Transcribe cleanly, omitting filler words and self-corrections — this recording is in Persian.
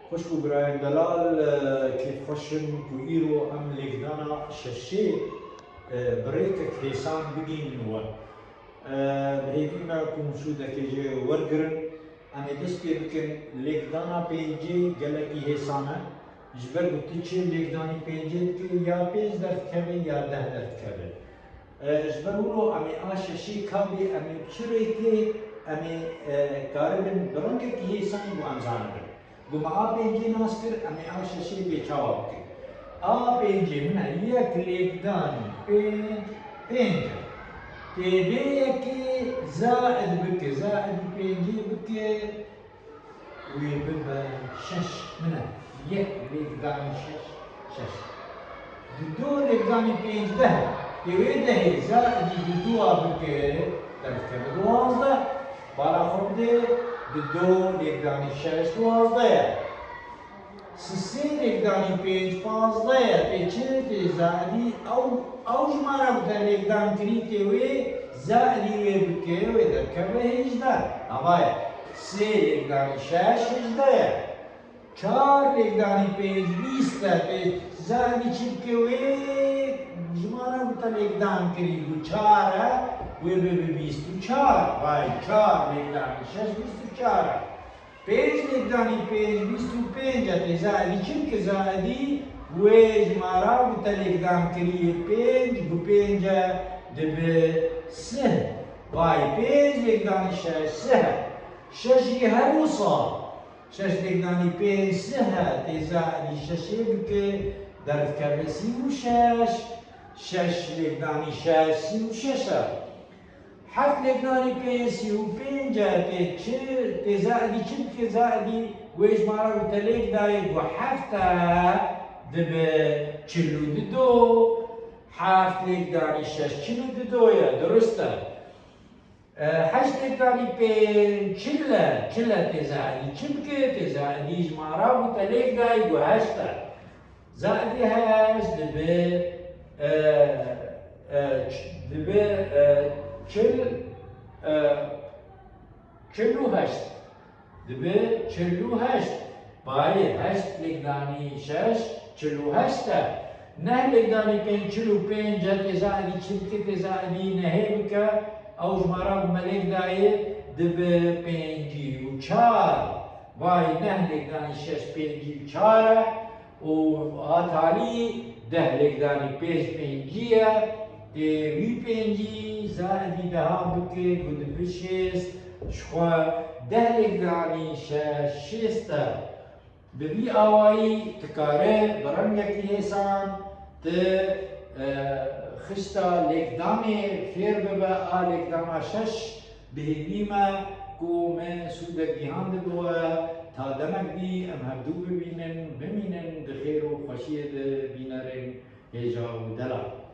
خوش بو برایم دلال کیف خوشم کو ایرو ام لیکدانا ششه بریک کیسان بگین و بهیدی ما کم شده که جه ورگرن امی دست پی بکن لیکدانا پینجی گلکی حسانه جبر گوتی چه لیکدانی پینجی که یا 5 درد کبه یا 10 درد کبه جبر ولو امی آششی کابی امی بچره که امی کاربن برنگه که حسانی بو امزانه بن گما آبینجی ناس کر امی آششی بیچاوب کر آبینجی من یک لیکدانی پینج تیبه که زائد بکه زائد پینجی بکه وی ببا شش منه یک لیکدانی شش دو لیکدانی پینج ده تیوی ده زائد دو بکه درد کبه 12 بالا خورده دو لیکدانی شش 12 سه لیکدانی پینج 15 پیچه تی زائدی او جماره بوده لیکدان کری تیوی زائدی وی بکه وی درد کبه 18 اوه سه لیکدانی شش 18 4 لیکدانی پینج 20 زائدی چی بکه وی جماره بوده لیکدان کری دو 4 وی به 24 وای 4 لیکدانی شش 24 5 لیکدانی پینج 25 تی زائدی چی بکه زائدی وی جماره بوده لیکدان کری 5 بو 5 دبه 3 وای 5 لیکدانی شش 3 ششی هر وصال 6 لیکدانی پینج 3 تی زائدی ششی بکه درد کبه 36 6 لیکدانی شش 36 7 لیکدانی پینج 35 تی زائدی چی بکه زائدی وی جماره بوده لیکدانی بو 7 دبه 42 7 لیکدانی شش 42 درسته 8 لیکدانی پینج 40 تی زائدی چی بکه تی زائدی جماره بوده لیکدانی بو 8 زائدی 8 دبه 48 دبه 48 بای 8 لیکدانی شش 48 9 لیکدانی پینج 45 تی زائدی چی بکه تی زائدی نهی بکه او جماره بو لیکدانی دبه 54 وای 9 لیکدانی شش 54 و آتالی 10 لیکدانی پینج پینجیه وی پینجی زائدی ده بکه گود بشیست شخوا 10 لیکدانی شش 6 به وی آوایی تکاره برم یکی حسان ته خشتا لیکدانی فیر ببه لیکدانا شش بهیدیمه کو من سوده گیهان دبوه تا دمک بی ام هر دو ببینن بمینن دخیر و خوشی ده بینرن هجا و دلا